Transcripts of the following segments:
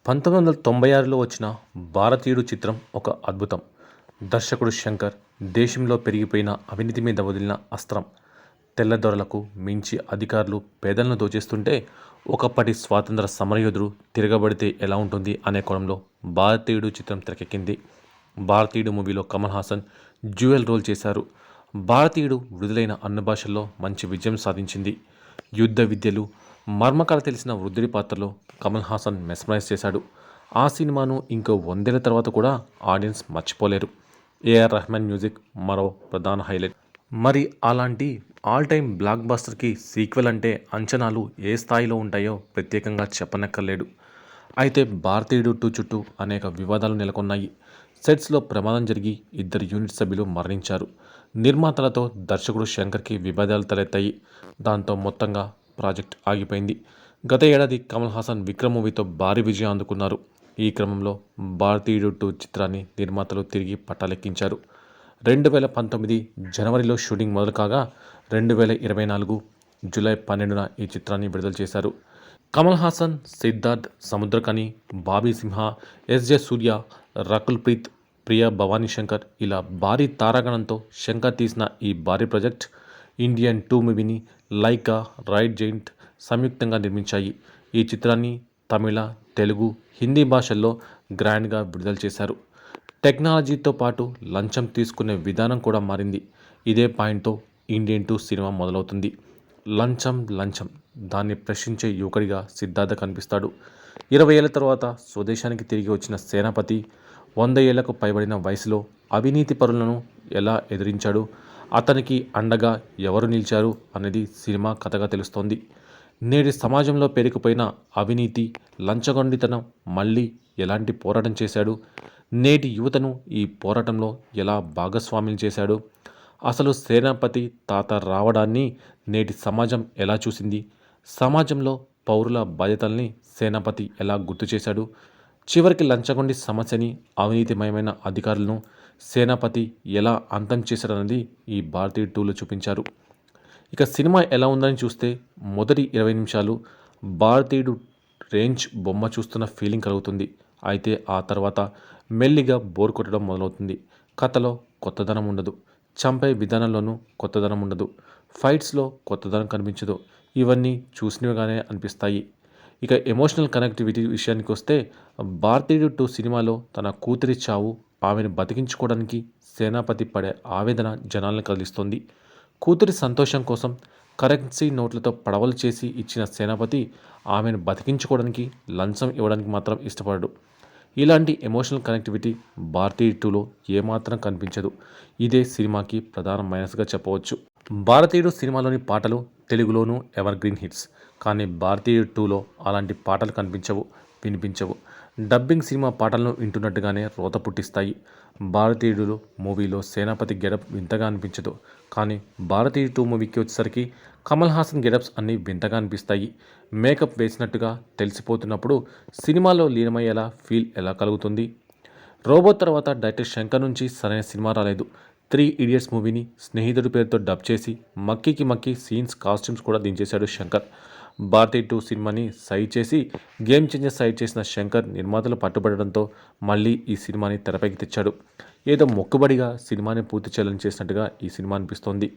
1996లో వచ్చిన 'భారతీయుడు' చిత్రం ఒక అద్భుతం. దర్శకుడు శంకర్ దేశంలో పెరిగిపోయిన అవినీతి మీద వదిలిన అస్త్రం. తెల్లదొరలకు మించి అధికారులు పేదలను దోచేస్తుంటే, ఒకప్పటి స్వాతంత్ర సమరయోధుడు తిరగబడితే ఎలా ఉంటుంది అనే కోణంలో 'భారతీయుడు' చిత్రం తెరకెక్కింది. 'భారతీయుడు' మూవీలో కమల్ హాసన్ డ్యూయల్ రోల్ చేశారు. 'భారతీయుడు' విడుదలైన అన్ని భాషల్లో మంచి విజయం సాధించింది. యుద్ధ విద్యలు, మర్మకథ తెలిసిన వృద్ధుడి పాత్రలో కమల్ హాసన్ మెస్మరైజ్ చేశాడు. ఆ సినిమాను ఇంకో 100 ఏళ్ల తర్వాత కూడా ఆడియన్స్ మర్చిపోలేరు. ఏఆర్ రెహమాన్ మ్యూజిక్ మరో ప్రధాన హైలైట్. మరి అలాంటి ఆల్ టైమ్ బ్లాక్ బస్టర్కి సీక్వెల్ అంటే అంచనాలు ఏ స్థాయిలో ఉంటాయో ప్రత్యేకంగా చెప్పనక్కర్లేదు. అయితే 'భారతీయుడు 2' చుట్టూ అనేక వివాదాలు నెలకొన్నాయి. సెట్స్లో ప్రమాదం జరిగి 2 యూనిట్ సభ్యులు మరణించారు. నిర్మాతలతో దర్శకుడు శంకర్కి విభేదాలు తలెత్తాయి. దాంతో మొత్తంగా ప్రాజెక్ట్ ఆగిపోయింది. గత ఏడాది కమల్ హాసన్ 'విక్రమ్' మూవీతో భారీ విజయం అందుకున్నారు. ఈ క్రమంలో 'భారతీయుడు 2' చిత్రాన్ని నిర్మాతలు తిరిగి పట్టాలెక్కించారు. 2019 జనవరిలో షూటింగ్ మొదలు కాగా 2024 జూలై 12న ఈ చిత్రాన్ని విడుదల చేశారు. కమల్ హాసన్, సిద్ధార్థ్, సముద్రకని, బాబీ సింహ, ఎస్జే సూర్య, రకుల్ ప్రీత్, ప్రియా భవానీ శంకర్ ఇలా భారీ తారాగణంతో శంకర్ తీసిన ఈ భారీ ప్రాజెక్ట్ ఇండియన్ 2 మూవీని లైకా, రైట్ జెయింట్ సంయుక్తంగా నిర్మించాయి. ఈ చిత్రాన్ని తమిళ, తెలుగు, హిందీ భాషల్లో గ్రాండ్గా విడుదల చేశారు. టెక్నాలజీతో పాటు లంచం తీసుకునే విధానం కూడా మారింది. ఇదే పాయింట్తో ఇండియన్ 2 సినిమా మొదలవుతుంది. లంచం దాన్ని ప్రశ్నించే యువకుడిగా సిద్ధార్థ కనిపిస్తాడు. 20 ఏళ్ల తర్వాత స్వదేశానికి తిరిగి వచ్చిన సేనాపతి 100 ఏళ్లకు పైబడిన వయసులో అవినీతి పరులను ఎలా ఎదిరించాడు, అతనికి అండగా ఎవరు నిలిచారు అనేది సినిమా కథగా తెలుస్తోంది. నేటి సమాజంలో పేరుకుపోయిన అవినీతి, లంచగొండితనం మళ్ళీ ఎలాంటి పోరాటం చేశాడు, నేటి యువతను ఈ పోరాటంలో ఎలా భాగస్వామ్యం చేశాడు, అసలు సేనాపతి తాత రావడాన్ని నేటి సమాజం ఎలా చూసింది, సమాజంలో పౌరుల బాధ్యతల్ని సేనాపతి ఎలా గుర్తు చేశాడు, చివరికి లంచగొండి సమస్యని, అవినీతిమయమైన అధికారులను సేనాపతి ఎలా అంతం చేశాడన్నది ఈ 'భారతీయుడు 2'లో చూపించారు. ఇక సినిమా ఎలా ఉందని చూస్తే మొదటి 20 నిమిషాలు 'భారతీయుడు' రేంజ్ బొమ్మ చూస్తున్న ఫీలింగ్ కలుగుతుంది. అయితే ఆ తర్వాత మెల్లిగా బోర్ కొట్టడం మొదలవుతుంది. కథలో కొత్తదనం ఉండదు, చంపే విధానంలోనూ కొత్తదనం ఉండదు, ఫైట్స్లో కొత్తదనం కనిపించదు. ఇవన్నీ చూసినవిగానే అనిపిస్తాయి. ఇక ఎమోషనల్ కనెక్టివిటీ విషయానికి వస్తే 'భారతీయుడు 2' సినిమాలో తన కూతురి చావు, ఆమెను బతికించుకోవడానికి సేనాపతి పడే ఆవేదన జనాల్ని కదిలిస్తోంది. కూతురి సంతోషం కోసం కరెన్సీ నోట్లతో పడవలు చేసి ఇచ్చిన సేనాపతి ఆమెను బతికించుకోవడానికి లంచం ఇవ్వడానికి మాత్రం ఇష్టపడడు. ఇలాంటి ఎమోషనల్ కనెక్టివిటీ 'భారతీయుడు 2'లో ఏమాత్రం కనిపించదు. ఇదే సినిమాకి ప్రధాన మైనస్గా చెప్పవచ్చు. 'భారతీయుడు' సినిమాలోని పాటలు తెలుగులోనూ ఎవర్ గ్రీన్ హిట్స్. కానీ 'భారతీయుడు 2'లో అలాంటి పాటలు కనిపించవు, వినిపించవు. డబ్బింగ్ సినిమా పాటలను వింటున్నట్టుగానే రోత పుట్టిస్తాయి. 'భారతీయుడు' మూవీలో సేనాపతి గెటప్ వింతగా అనిపించదు. కానీ 'భారతీయుడు 2' మూవీకి వచ్చేసరికి కమల్ హాసన్ గెటప్స్ అన్నీ వింతగా అనిపిస్తాయి. మేకప్ వేసినట్టుగా తెలిసిపోతున్నప్పుడు సినిమాలో లీనమయ్యేలా ఫీల్ ఎలా కలుగుతుంది? 'రోబో' తర్వాత డైరెక్టర్ శంకర్ నుంచి సరైన సినిమా రాలేదు. 3 ఇడియట్స్ మూవీని స్నేహితుడి పేరుతో డబ్ చేసి మక్కి సీన్స్, కాస్ట్యూమ్స్ కూడా దించేశాడు శంకర్. 'భారతీయుడు 2' సినిమాని సైడ్ చేసి గేమ్ చేంజర్ సైడ్ చేసిన శంకర్ నిర్మాతలు పట్టుబడడంతో మళ్ళీ ఈ సినిమాని తెరపైకి తెచ్చాడు. ఏదో మొక్కుబడిగా సినిమాని పూర్తి చేయాలని చేసినట్టుగా ఈ సినిమా అనిపిస్తోంది.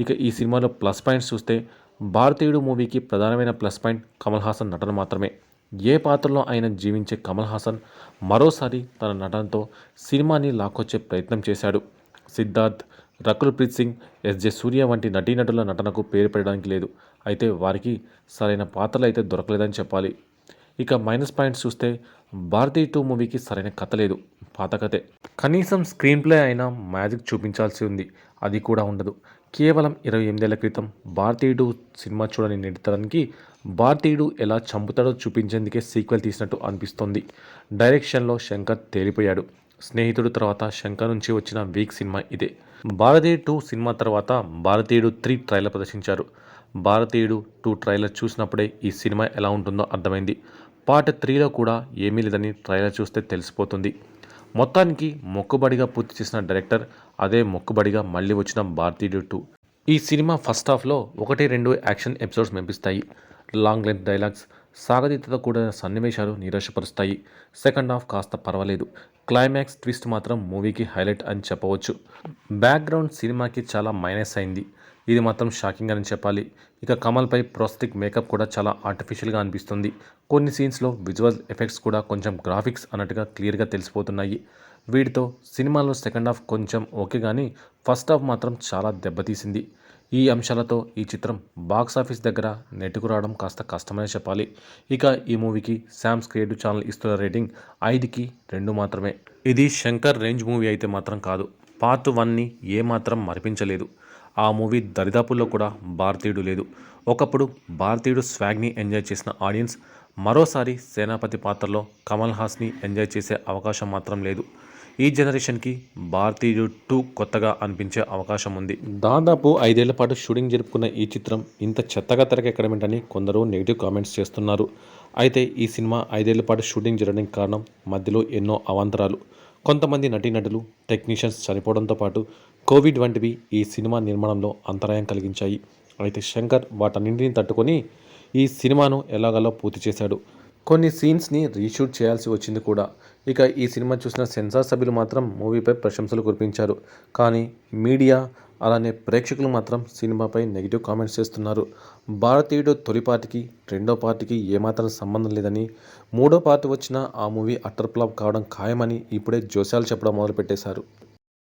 ఇక ఈ సినిమాలో ప్లస్ పాయింట్స్ చూస్తే 'భారతీయుడు' మూవీకి ప్రధానమైన ప్లస్ పాయింట్ కమల్ హాసన్ నటన మాత్రమే. ఏ పాత్రలో అయినా జీవించే కమల్ హాసన్ మరోసారి తన నటనతో సినిమాని లాక్కొచ్చే ప్రయత్నం చేశాడు. సిద్ధార్థ్, రకుల్ ప్రీత్ సింగ్, ఎస్జే సూర్య వంటి నటీనటుల నటనకు పేరు పెట్టడానికి లేదు. అయితే వారికి సరైన పాత్రలు అయితే దొరకలేదని చెప్పాలి. ఇక మైనస్ పాయింట్స్ చూస్తే 'భారతీయుడు 2' మూవీకి సరైన కథ లేదు, పాత కథే. కనీసం స్క్రీన్ ప్లే అయినా మ్యాజిక్ చూపించాల్సి ఉంది, అది కూడా ఉండదు. కేవలం 28 ఏళ్ల క్రితం 'భారతీయుడు' సినిమా చూడని నేటితరానికి 'భారతీయుడు' ఎలా చంపుతాడో చూపించేందుకే సీక్వెల్ తీసినట్టు అనిపిస్తోంది. డైరెక్షన్లో శంకర్ తేలిపోయాడు. స్నేహితుడు తర్వాత శంకర్ నుంచి వచ్చిన వీక్ సినిమా ఇదే. 'భారతీయుడు 2' సినిమా తర్వాత 'భారతీయుడు 3' ట్రైలర్ ప్రదర్శించారు. 'భారతీయుడు 2' ట్రైలర్ చూసినప్పుడే ఈ సినిమా ఎలా ఉంటుందో అర్థమైంది. పార్ట్ 3లో కూడా ఏమీ లేదని ట్రైలర్ చూస్తే తెలిసిపోతుంది. మొత్తానికి మొక్కుబడిగా పూర్తి చేసిన డైరెక్టర్, అదే మొక్కుబడిగా మళ్ళీ వచ్చిన 'భారతీయుడు 2'. ఈ సినిమా ఫస్ట్ హాఫ్లో 1-2 యాక్షన్ ఎపిసోడ్స్ మెప్పిస్తాయి. లాంగ్ లెంత్ డైలాగ్స్, సాగతీతతో కూడిన సన్నివేశాలు నిరాశపరుస్తాయి. సెకండ్ హాఫ్ కాస్త పర్వాలేదు. క్లైమాక్స్ ట్విస్ట్ మాత్రం మూవీకి హైలైట్ అని చెప్పవచ్చు. బ్యాక్గ్రౌండ్ సినిమాకి చాలా మైనస్ అయింది. ఇది మాత్రం షాకింగ్ అని చెప్పాలి. ఇక కమల్పై ప్రోస్థెటిక్ మేకప్ కూడా చాలా ఆర్టిఫిషియల్గా అనిపిస్తుంది. కొన్ని సీన్స్లో విజువల్ ఎఫెక్ట్స్ కూడా కొంచెం గ్రాఫిక్స్ అన్నట్టుగా క్లియర్గా తెలిసిపోతున్నాయి. వీటితో సినిమాలో సెకండ్ హాఫ్ కొంచెం ఓకే కానీ ఫస్ట్ హాఫ్ మాత్రం చాలా దెబ్బతీసింది. ఈ అంశాలతో ఈ చిత్రం బాక్సాఫీస్ దగ్గర నెట్టుకు రావడం కాస్త కష్టమనే చెప్పాలి. ఇక ఈ మూవీకి శామ్స్ క్రియేటివ్ ఛానల్ ఇస్తున్న రేటింగ్ 5కి 2 మాత్రమే. ఇది శంకర్ రేంజ్ మూవీ అయితే మాత్రం కాదు. పార్ట్ 1ని ఏమాత్రం మరిపించలేదు. ఆ మూవీ దరిదాపుల్లో కూడా భారతీయుడు లేదు. ఒకప్పుడు భారతీయుడు స్వాగ్ని ఎంజాయ్ చేసిన ఆడియన్స్ మరోసారి సేనాపతి పాత్రలో కమల్ హాస్ని ఎంజాయ్ చేసే అవకాశం మాత్రం లేదు. ఈ జనరేషన్కి భారతీయుడు 2 కొత్తగా అనిపించే అవకాశం ఉంది. దాదాపు 5 ఏళ్ల పాటు షూటింగ్ జరుపుకున్న ఈ చిత్రం ఇంత చెత్తగా తెరకెక్కడమేంటని కొందరు నెగిటివ్ కామెంట్స్ చేస్తున్నారు. అయితే ఈ సినిమా 5 ఏళ్ల పాటు షూటింగ్ జరగడానికి కారణం మధ్యలో ఎన్నో అవాంతరాలు, కొంతమంది నటీనటులు, టెక్నీషియన్స్ చనిపోవడంతో పాటు కోవిడ్ వంటివి ఈ సినిమా నిర్మాణంలో అంతరాయం కలిగించాయి. అయితే శంకర్ వాటన్నింటినీ తట్టుకొని ఈ సినిమాను ఎలాగలా పూర్తి చేశాడు. కొన్ని సీన్స్ని రీషూట్ చేయాల్సి వచ్చింది కూడా. ఇక ఈ సినిమా చూసిన సెన్సార్ సభ్యులు మాత్రం మూవీపై ప్రశంసలు కురిపించారు. కానీ మీడియా అలానే ప్రేక్షకులు మాత్రం సినిమాపై నెగిటివ్ కామెంట్స్ చేస్తున్నారు. భారతీయుడు తొలి పార్ట్కి రెండో పార్ట్కి ఏమాత్రం సంబంధం లేదని, మూడో పార్ట్ వచ్చినా ఆ మూవీ అట్టర్ ఫ్లాప్ కావడం ఖాయమని ఇప్పుడే జోస్యాలు చెప్పడం మొదలుపెట్టేశారు.